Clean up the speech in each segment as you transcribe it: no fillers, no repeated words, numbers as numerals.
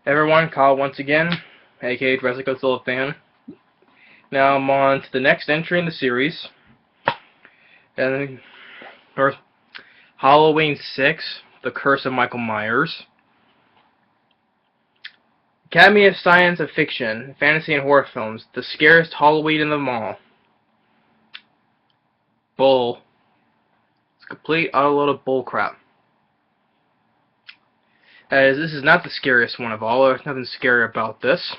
Everyone, Kyle once again, aka Jurassic Godzilla fan. Now I'm on to the next entry in the series, and first, Halloween 6, The Curse of Michael Myers. Academy of Science and Fiction, Fantasy and Horror Films, the scariest Halloween in them all. Bull. It's complete, utter of bull crap. As this is not the scariest one of all. There's nothing scary about this.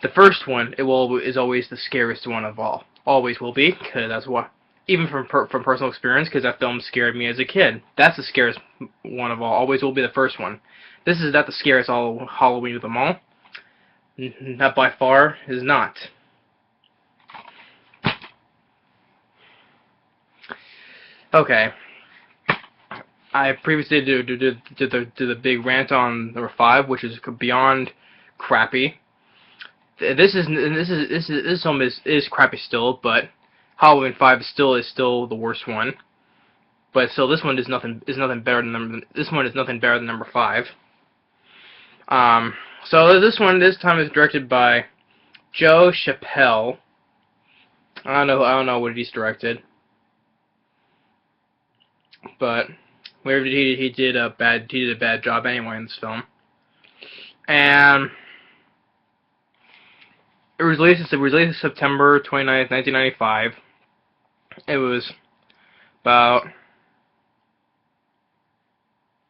The first one is always the scariest one of all. Always will be, because that's what, even from personal experience, because that film scared me as a kid. That's the scariest one of all. Always will be the first one. This is not the scariest Halloween of them all. Not by far. Is not. Okay. I previously did the big rant on number 5, which is beyond crappy. This film is crappy still, but Halloween 5 is still the worst one. But still, this one is nothing better than number 5. So this time is directed by Joe Chappelle. I don't know what he's directed, but whatever he did a bad job anyway in this film. And it was released September 29th, 1995. It was about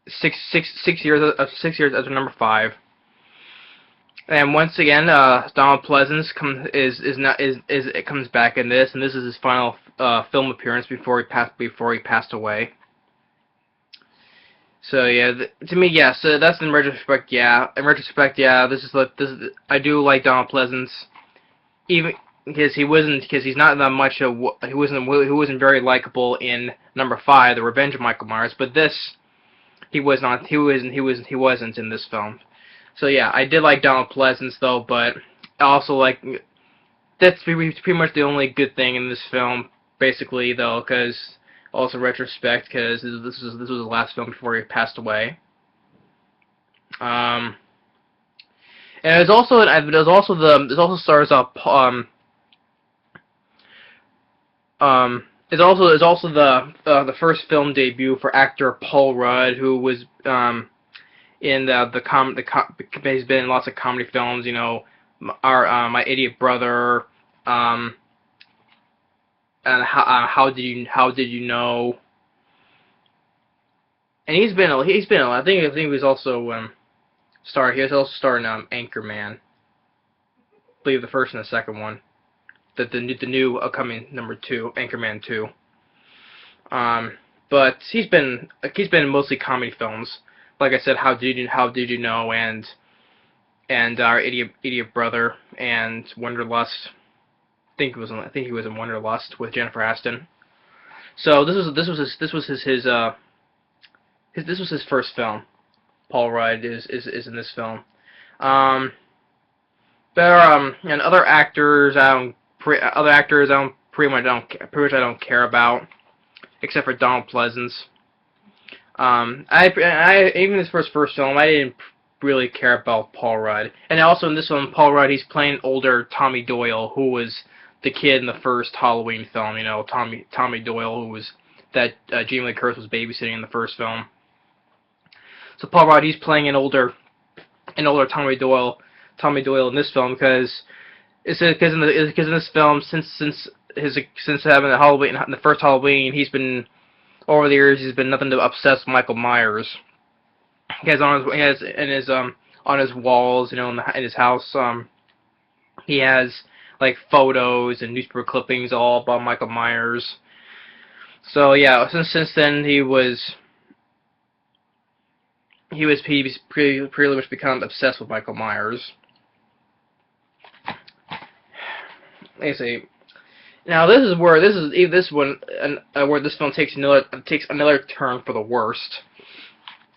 six years after number 5. And once again, Donald Pleasence comes back in this, and this is his final film appearance before he passed away. So yeah, to me, yeah. So that's in retrospect, yeah. In retrospect, yeah. I do like Donald Pleasence, even because he wasn't very likable in number 5, The Revenge of Michael Myers. But this, he wasn't in this film. So yeah, I did like Donald Pleasence though, but I also like, that's pretty much the only good thing in this film, basically though, because also retrospect, because this was the last film before he passed away. And it also stars up it's also the first film debut for actor Paul Rudd, who was in he's been in lots of comedy films, you know, My Idiot Brother, and how did you know? And he's been I think he was also he was also starring Anchorman. I believe the first and the second one. The new upcoming number 2, Anchorman 2. But he's been in mostly comedy films. Like I said, How Did You Know, and Our Idiot Brother, and Wanderlust. I think he was in Wanderlust with Jennifer Aniston. So this was his first film. Paul Rudd is in this film. And other actors I pretty much I don't care about, except for Donald Pleasence. Even his first film, I didn't really care about Paul Rudd. And also in this one, Paul Rudd, he's playing older Tommy Doyle, who was the kid in the first Halloween film. You know, Tommy Doyle, who was that Jamie Lee Curtis was babysitting in the first film. So Paul Rudd, he's playing an older Tommy Doyle in this film, because in this film, since having the first Halloween, he's been, over the years, he's been nothing to obsess with Michael Myers. He has on his walls, you know, in his house, he has like photos and newspaper clippings all about Michael Myers. So yeah, since then he was pretty much become obsessed with Michael Myers. Let me see. Now where this film takes another turn for the worst.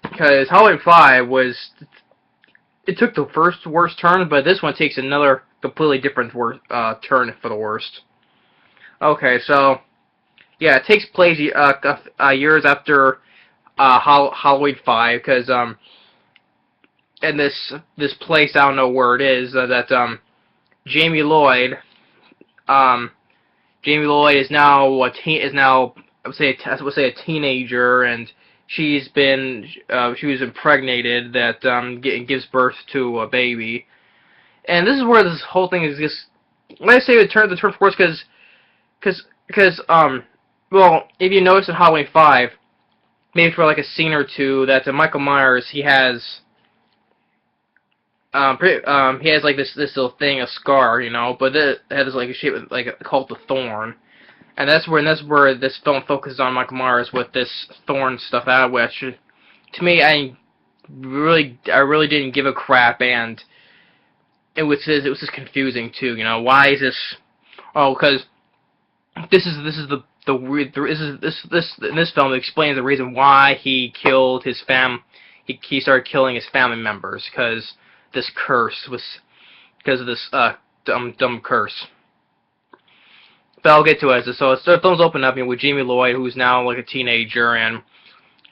Because Halloween 5 took the first worst turn, but this one takes another completely different turn for the worst. Okay, so yeah, it takes place years after Halloween 5, because in this place, I don't know where it is, that Jamie Lloyd, um, Jamie Lloyd is now I would say a teenager, and she was impregnated, that gives birth to a baby. And this is where this whole thing is just, let's say, the turn for course, because well, if you notice in Halloween 5, maybe for like a scene or two, that Michael Myers, he has like this little thing, a scar, but it has like a shape like called the Thorn. And that's where this film focuses on Michael Myers with this Thorn stuff out, which to me, I really didn't give a crap, and it was just confusing too. Why is this? Oh, because this is in this film, it explains the reason why he killed his he started killing his family members, because this curse was because of this dumb curse. But I'll get to it. So the film's open up, with Jamie Lloyd, who's now like a teenager, and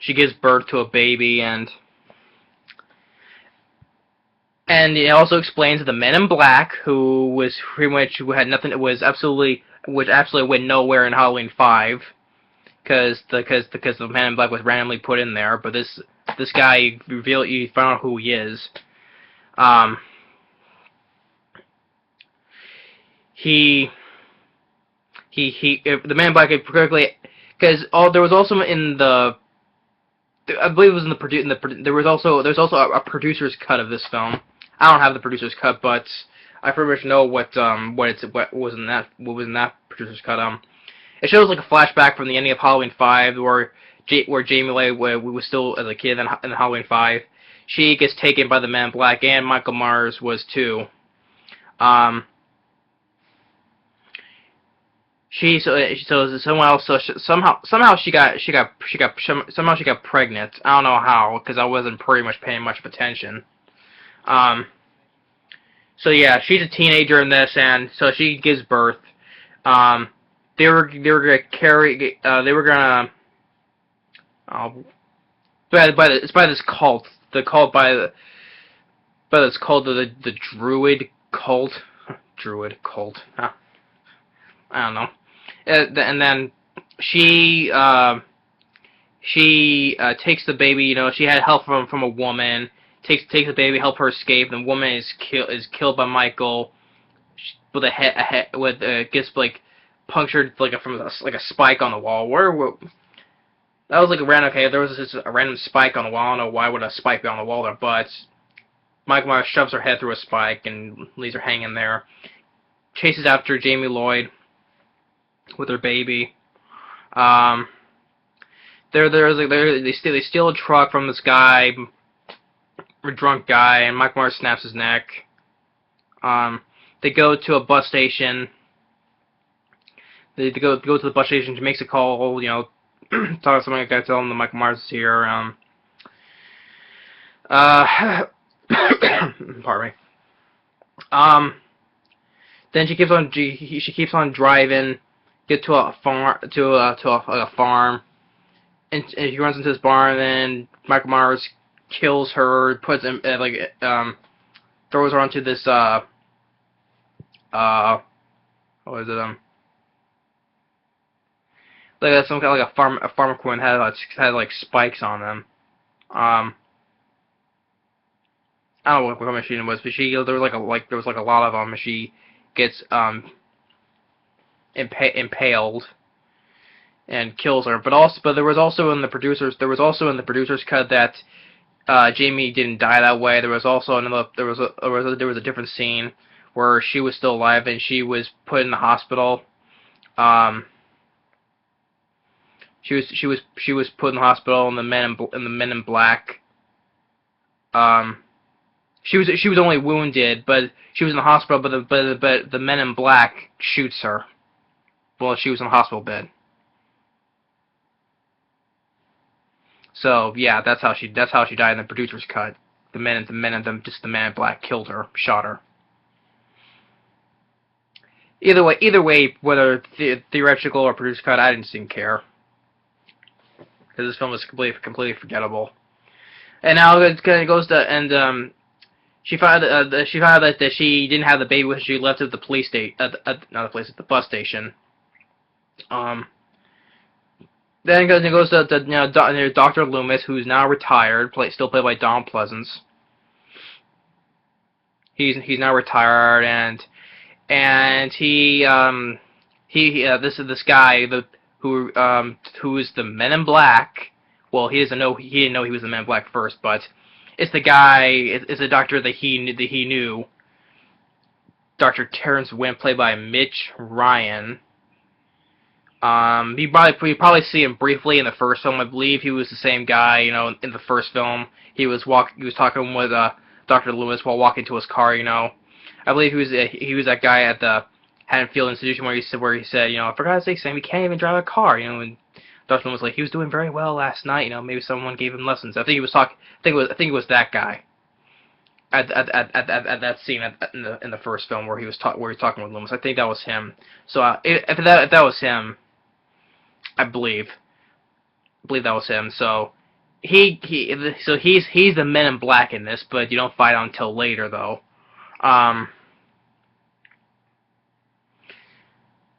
she gives birth to a baby, and it also explains the Men in Black, who had nothing, absolutely went nowhere in Halloween 5, because the Man in Black was randomly put in there. But this guy, you found out who he is. The Man in Black, particularly, because there was also I believe it was there's also a producer's cut of this film. I don't have the producer's cut, but I pretty much know what was in that producer's cut. It shows like a flashback from the ending of Halloween 5, where Jamie Lee was still as a kid in Halloween 5. She gets taken by the Man in Black, and Michael Myers was too. Somehow she got pregnant. I don't know how, because I wasn't pretty much paying much attention. So yeah, she's a teenager in this, and so she gives birth. They were gonna it's by this cult. The cult it's called the Druid cult. Druid cult. Huh. I don't know. And then she takes the baby. She had help from a woman. Takes the baby, help her escape. The woman is killed by Michael with gets like punctured from a spike on the wall. That was like a random. Okay, there was just a random spike on the wall. I don't know why would a spike be on the wall there, but Michael Myers shoves her head through a spike and leaves her hanging there. Chases after Jamie Lloyd with her baby. They steal a truck from this guy, a drunk guy, and Michael Myers snaps his neck. They go to a bus station. They go to the bus station. She makes a call. Talk to somebody, like that, tell them that Michael Myers is here. Pardon me. Then she keeps on driving. Get to a farm, and she runs into this barn. And then Michael Myers kills her, throws her onto this what is it, like some kind of like a farm equipment had like spikes on them. I don't know what machine it was, but there was a lot of them, and she gets impaled and kills her. But there was also in the producer's cut that Jamie didn't die that way. There was also a different scene where she was still alive and she was put in the hospital. She was put in the hospital, and the Men in Black. She was only wounded, but she was in the hospital. But the Men in Black shoots her while she was in the hospital bed. So yeah, that's how she died in the producer's cut. The Men in Black killed her, shot her. Either way, whether theatrical or producer's cut, I didn't care. Because this film was completely forgettable. And now it goes to she found out that she didn't have the baby when she left at the police station, not the police, at the bus station. Um, then it goes to Dr. Loomis, who's now retired, still played by Donald Pleasence. He's now retired, and this guy who is the Men in Black. Well, he didn't know he was the Men in Black first, but it's the guy. It's a doctor that he knew. Dr. Terrence Wynn, played by Mitch Ryan. You probably see him briefly in the first film. I believe he was the same guy. In the first film, he was talking with Dr. Loomis while walking to his car. I believe he was that guy at the Haddonfield Institution where he said, for God's sake, Sam, he can't even drive a car. And Dr. Loomis was like, he was doing very well last night. Maybe someone gave him lessons. I think he was talking. I think it was that guy. At that scene in the first film where he was talking with Loomis. I think that was him. So if that was him, I believe that was him. So he's the Men in Black in this, but you don't find out until later though.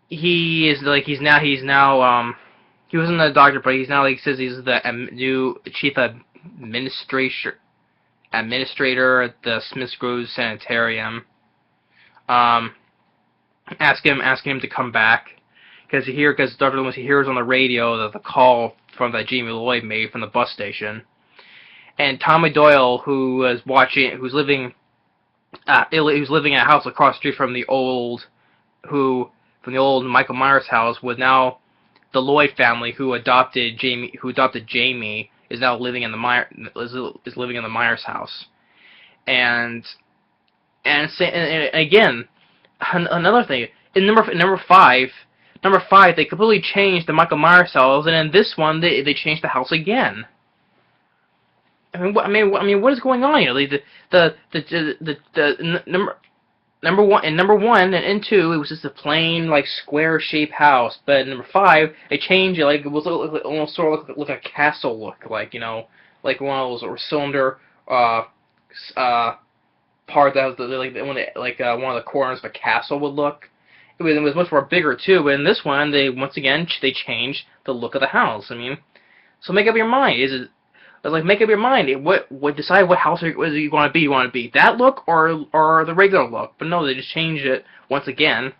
He wasn't a doctor, but he's now, like, says he's the new chief administrator at the Smiths Grove Sanitarium. Asking him to come back because Dr. Loomis hears on the radio the call that Jamie Lloyd made from the bus station, and Tommy Doyle, who's living at a house across the street from the old Michael Myers house, was now the Lloyd family who adopted Jamie is now living in the Myers house, and again, another thing in number five, they completely changed the Michael Myers house, and in this one they changed the house again. I mean, what is going on? Number one and two, it was just a plain, like, square-shaped house. But in number 5, they changed it, like, it was almost sort of like a castle look, like, like one of those cylinder part that was one of the corners of a castle would look. It was much more bigger too. But in this one, they changed the look of the house. I mean, so make up your mind. Make up your mind. Decide what house you want to be. You want to be that look or the regular look. But no, they just changed it once again,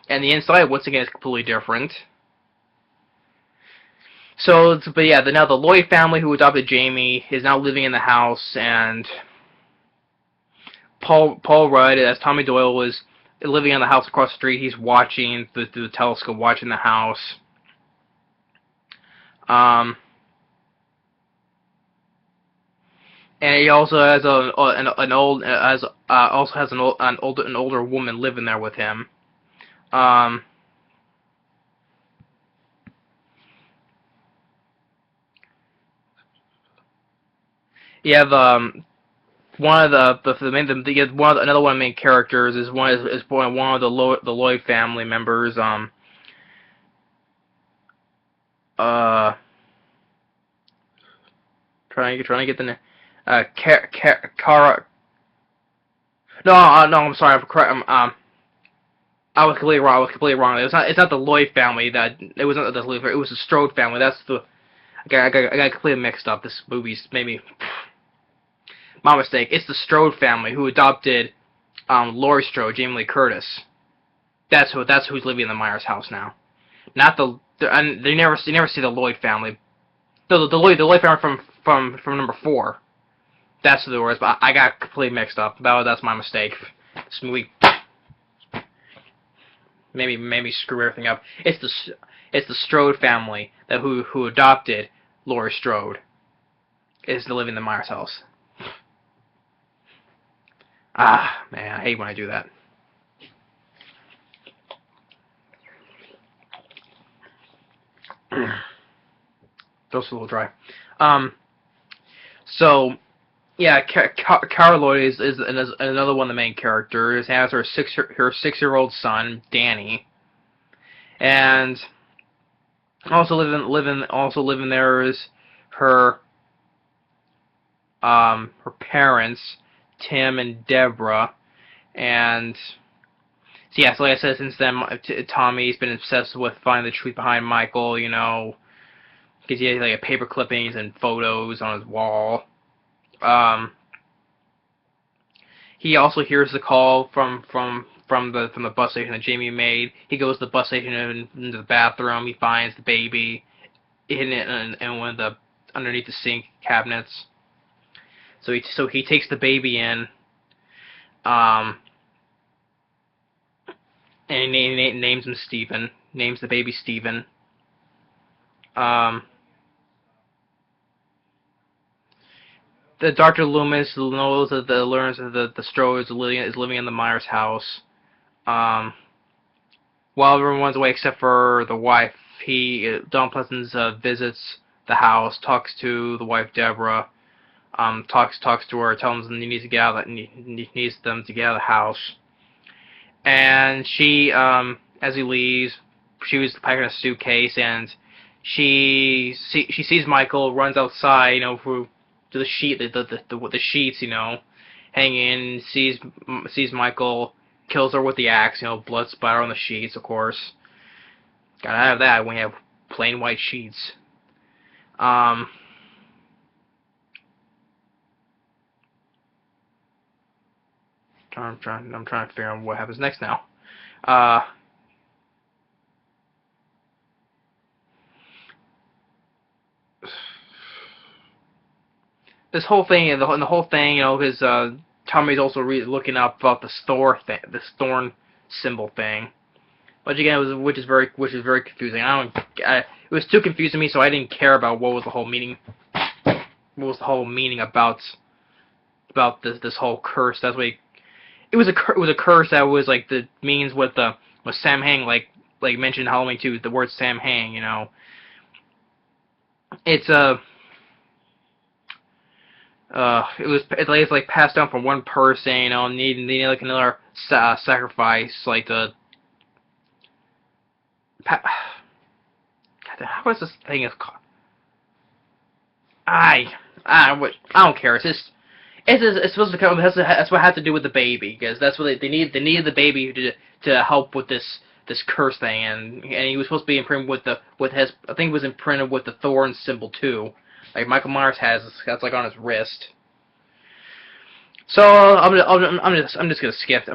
and the inside once again is completely different. So, but yeah, now the Lloyd family who adopted Jamie is now living in the house, and Paul Rudd, as Tommy Doyle, was living in the house across the street. He's watching through the telescope, watching the house. And he also has an older woman living there with him. You have another one of the main characters is one of the Lloyd family members. Trying to get the name. Cara. No, I'm sorry. I was completely wrong. It's not the Lloyd family. It wasn't the Lloyd family. It was the Strode family. That's the. I got completely mixed up. This movie's maybe my mistake. It's the Strode family who adopted Laurie Strode, Jamie Lee Curtis. That's who's living in the Myers house now. Not the. And you never see the Lloyd family. The Lloyd family from number 4. That's who it was, but I got completely mixed up. That's my mistake. This movie maybe screw everything up. It's the Strode family who adopted Laurie Strode is living in the Myers house. Ah, man, I hate when I do that. Those are a little dry. So, yeah, Cara Lloyd is another one of the main characters. Has her 6-year-old son Danny, and also living there is her parents, Tim and Deborah, and so yeah, so like I said, since then, Tommy's been obsessed with finding the truth behind Michael, you know, because he has like paper clippings and photos on his wall. He also hears the call from the bus station that Jamie made. He goes to the bus station and into the bathroom. He finds the baby hidden in one of the underneath the sink cabinets. So he takes the baby in, and he names him Stephen. Names the baby Stephen. The Dr. Loomis knows that learns that the Strode is living in the Myers house. While everyone's away except for the wife, Donald Pleasence visits the house, talks to the wife Deborah, talks to her, tells them he needs to get out of needs them to get out of the house. And she, as he leaves, she was packing a suitcase, and she sees Michael, runs outside, you know, to the sheets, you know, hanging, sees Michael, kills her with the axe, you know, blood splatter on the sheets, of course. Gotta have that when you have plain white sheets. I'm trying to figure out what happens next now. This whole thing, the whole thing, you know, because Tommy's also looking up about this Thorn symbol thing, which again which is very confusing. It was too confusing to me, so I didn't care about what was the whole meaning. What was the whole meaning about this whole curse? That's what it was a curse that was like the means with Sam Hang, like mentioned in Halloween 2, the word Sam Hang, you know. It's it's like passed down from one person, you know, needing like another sacrifice, like the what is this thing is called? I don't care. It's supposed to come. That's what it has to do with the baby, because that's what they needed the baby to help with this curse thing, and he was supposed to be imprinted with his, I think it was imprinted with the Thorn symbol too, like Michael Myers has. That's like on his wrist. So I'm just gonna skip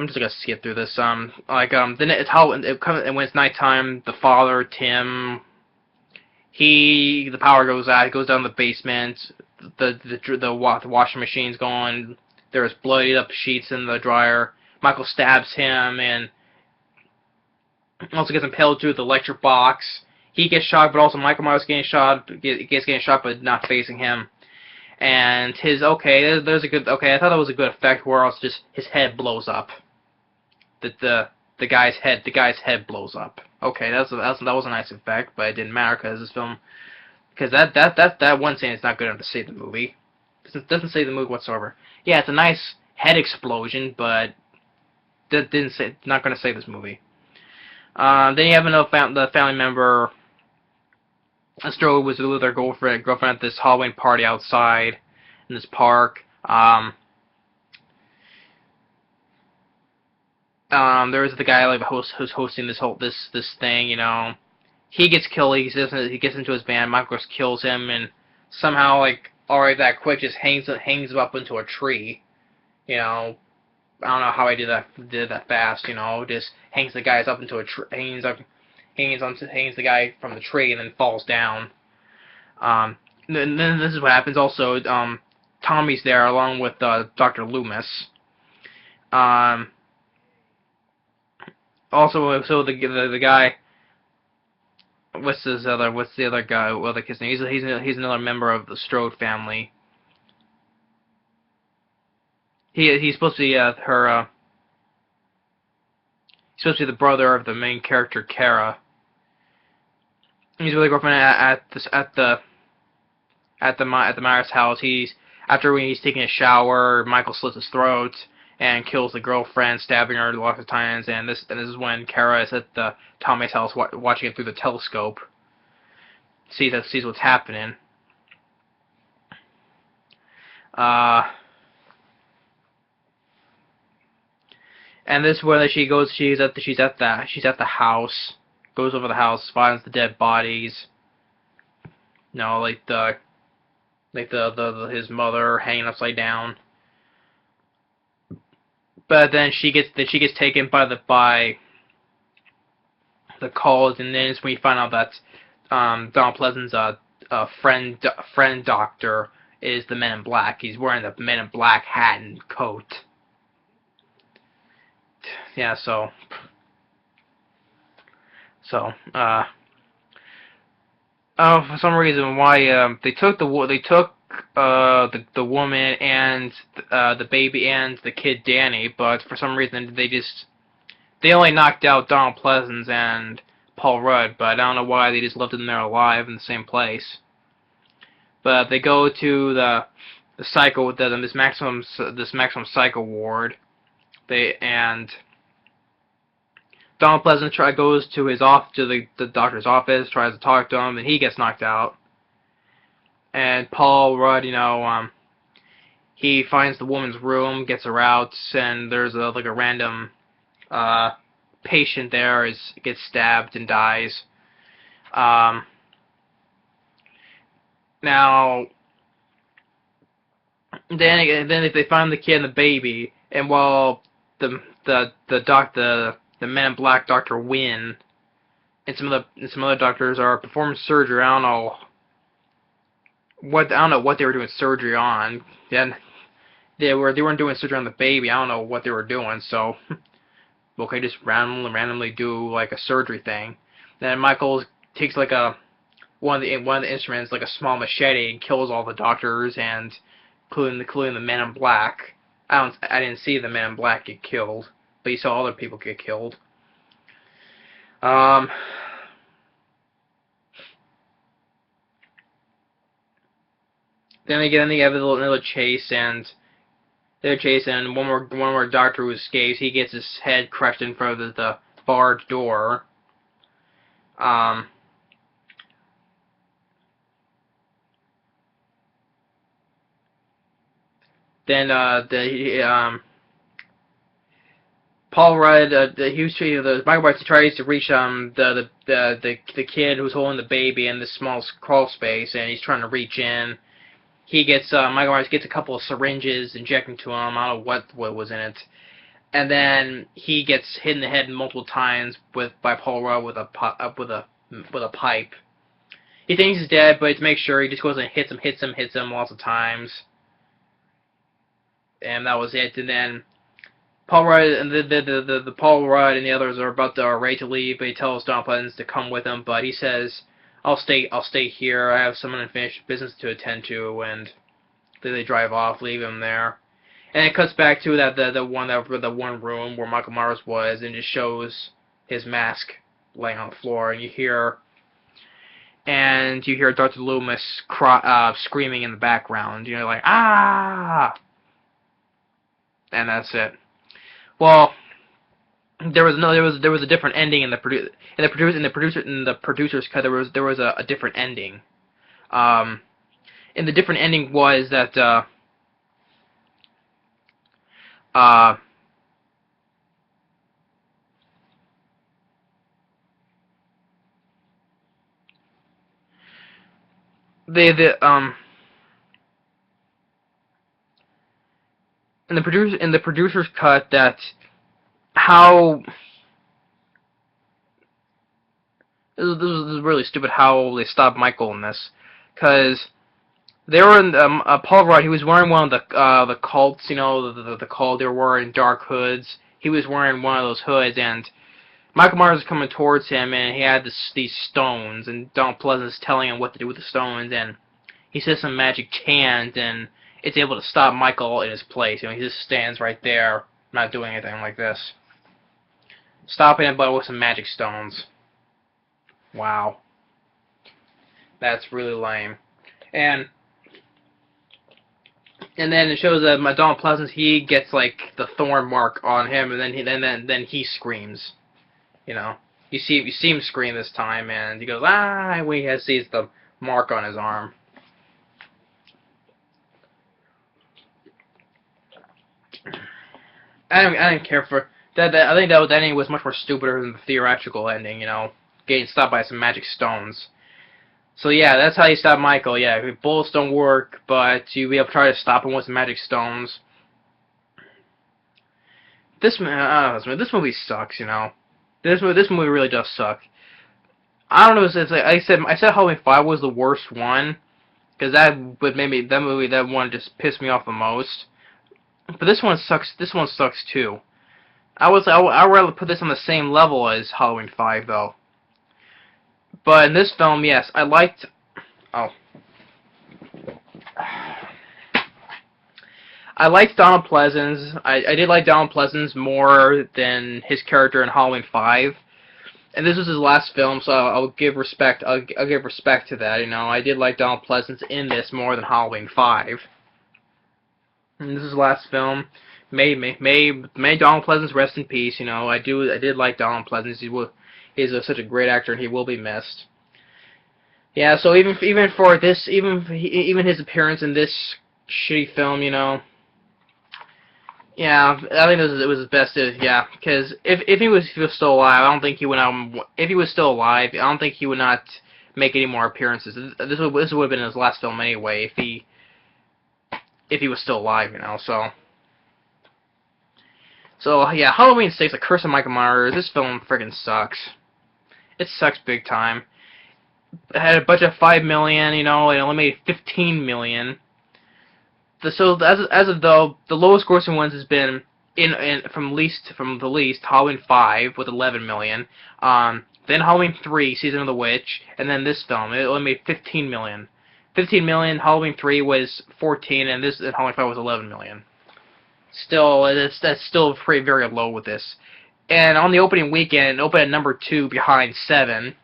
through this. Then it's how and when it's nighttime, the father Tim, the power goes out. He goes down to the basement. The washing machine's gone. There's bloodied up sheets in the dryer. Michael stabs him and also gets impaled through the electric box. He gets shot, but also Michael Myers getting shot, but not facing him. And I thought that was a good effect where also just his head blows up. The guy's head blows up. Okay, that was a nice effect, but it didn't matter because that one scene is not good enough to save the movie. Doesn't save the movie whatsoever. Yeah, it's a nice head explosion, but that not going to save this movie. Then you have the family member. Strode was with their girlfriend at this Halloween party outside in this park. There was the guy like who's hosting this thing, you know. He gets killed. He gets into his van. Michael kills him, and somehow like already that quick just hangs him up into a tree. You know, I don't know how I did that fast. You know, just hangs the guys up into a tree. Hangs the guy from the tree and then falls down. Then this is what happens. Also, Tommy's there along with Dr. Loomis. Also, so the guy. What's the other guy? Well, like his name. He's another member of the Strode family. He's supposed to be her. He's supposed to be the brother of the main character, Kara. He's with a girlfriend at the Myers house. After when he's taking a shower, Michael slits his throat and kills the girlfriend, stabbing her lots of times. And this is when Kara is at Tommy's house watching it through the telescope. Sees what's happening. And this is where she goes. She's at the house. Goes over the house, finds the dead bodies. You know, his mother hanging upside down. But then she gets taken by the calls, and then it's when you find out that Donald Pleasence's friend doctor is the Men in Black. He's wearing the Men in Black hat and coat. Yeah, so for some reason why they took the woman and the baby and the kid Danny, but for some reason they only knocked out Donald Pleasence and Paul Rudd, but I don't know why they just left them there alive in the same place. But they go to the psycho this maximum psycho ward. And Donald Pleasence goes to the doctor's office, tries to talk to him, and he gets knocked out. And Paul Rudd, he finds the woman's room, gets her out, and there's a random patient there gets stabbed and dies. Now, then they find the kid and the baby, and while the Men in Black Dr. Wynn and some other doctors are performing surgery, I don't know what they were doing surgery on. Then they weren't doing surgery on the baby. I don't know what they were doing. So okay, just randomly do like a surgery thing. Then Michael takes one of the instruments, like a small machete, and kills all the doctors, and including the Men in Black. I didn't see the Men in Black get killed, but you saw other people get killed. Then they have another chase, and one more doctor who escapes. He gets his head crushed in front of the barred door. Then Paul Rudd, Michael Myers tries to reach the kid who's holding the baby in this small crawl space, and he's trying to reach in. Michael Myers gets a couple of syringes injecting to him. I don't know what was in it, and then he gets hit in the head multiple times by Paul Rudd with a pipe. He thinks he's dead, but to make sure, he just goes and hits him lots of times. And that was it. And then Paul Rudd and the Paul Rudd and the others are ready to leave, but he tells Donald Pleasence to come with him, but he says, I'll stay here. I have some unfinished business to attend to, and then they drive off, leave him there. And it cuts back to the one room where Michael Myers was, and just shows his mask laying on the floor, and you hear Dr. Loomis screaming in the background. Like, ah! And that's it. Well, there was a different ending in the producer's cut. There was a different ending. And the different ending was that in the producer's cut, that how this is really stupid how they stopped Michael in this, because they were in Paul Rudd. He was wearing one of the cults, the cult. They were wearing dark hoods. He was wearing one of those hoods, and Michael Myers was coming towards him, and he had these stones, and Donald Pleasence telling him what to do with the stones, and he says some magic chant, and it's able to stop Michael in his place. He just stands right there, not doing anything like this. Stopping him, but with some magic stones. Wow. That's really lame. And then it shows that Donald Pleasence, he gets like the Thorn mark on him, and then he screams. You see him scream this time, and he goes, ah, when he sees the mark on his arm. I didn't care for I think that ending was much more stupider than the theatrical ending. You know, getting stopped by some magic stones. So yeah, that's how you stop Michael. Yeah, bullets don't work, but you be able to try to stop him with some magic stones. This this movie sucks. You know, this movie really does suck. I don't know. It's like I said Halloween 5 was the worst one because that one just pissed me off the most. But this one sucks. This one sucks too. I would rather put this on the same level as Halloween 5 though. But in this film, yes, I liked. Oh. I liked Donald Pleasence. I did like Donald Pleasence more than his character in Halloween 5. And this was his last film, so I'll give respect. I'll give respect to that. You know, I did like Donald Pleasence in this more than Halloween 5. And this is his last film. May Donald Pleasence rest in peace. You know, I did like Donald Pleasence. He's such a great actor, and he will be missed. Yeah. So even for this, even his appearance in this shitty film, you know. Yeah, I think it was his best. Yeah, because if he was still alive, I don't think he would. If he was still alive, I don't think he would not make any more appearances. This would have been his last film anyway. If he was still alive, you know. So yeah, Halloween 6, The Curse of Michael Myers. This film freaking sucks. It sucks big time. It had a budget of $5 million, you know, and only made $15 million. So as of though the lowest grossing ones has been from the least Halloween 5 with 11 million, then Halloween 3 Season of the Witch, and then this film it only made 15 million. 15 million. Halloween 3 was 14, and Halloween 5 was 11 million. Still, that's still very low with this. And on the opening weekend, it opened at number 2 behind 7.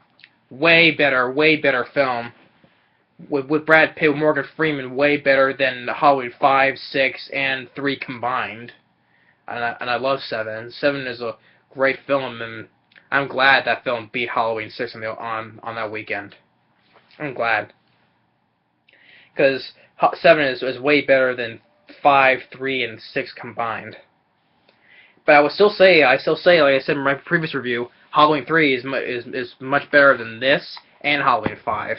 Way better film. With Brad Pitt, with Morgan Freeman, way better than Halloween 5, 6, and 3 combined. And I love 7. 7 is a great film, and I'm glad that film beat Halloween 6 on that weekend. I'm glad. Because 7 is way better than 5, 3, and 6 combined. But I still say, like I said in my previous review, Halloween 3 is much better than this and Halloween 5.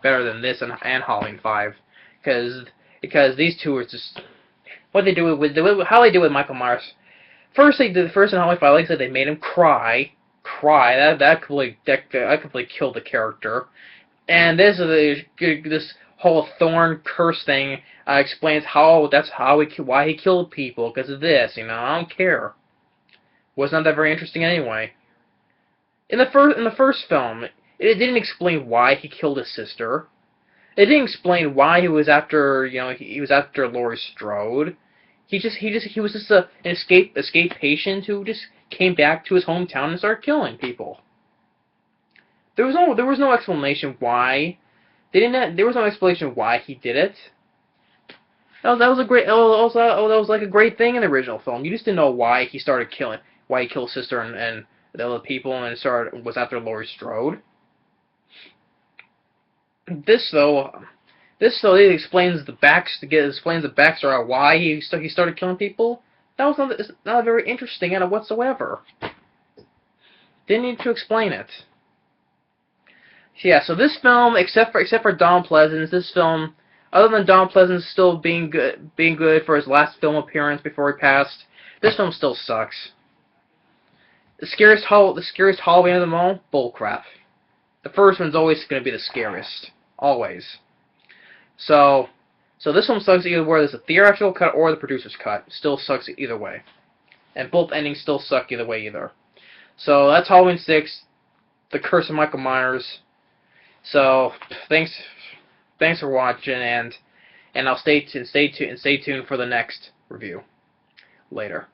Better than this and Halloween 5, because these two are just what they do how they do with Michael Myers. First in Halloween 5, like I said, they made him cry. That completely killed the character. And this whole Thorn curse thing explains why he killed people because of this. You know, I don't care. Was not that very interesting anyway. In the first film, it didn't explain why he killed his sister. It didn't explain why he was after, he was after Laurie Strode. He was just an escape patient who just came back to his hometown and started killing people. There was no explanation why. There was no explanation why he did it. That was like a great thing in the original film. You just didn't know why he killed his sister and the other people and was after Laurie Strode. This though, it explains the backstory of why he started killing people. That was not very interesting at all whatsoever. Didn't need to explain it. Yeah, so this film, except for Donald Pleasence, this film, other than Donald Pleasence still being good for his last film appearance before he passed, this film still sucks. The scariest Halloween of them all, bullcrap. The first one's always going to be the scariest. Always. So this one sucks either whether it's a theatrical cut or the producer's cut. Still sucks either way. And both endings still suck either way either. So that's Halloween 6, The Curse of Michael Myers. So thanks for watching, and I'll stay tuned for the next review later.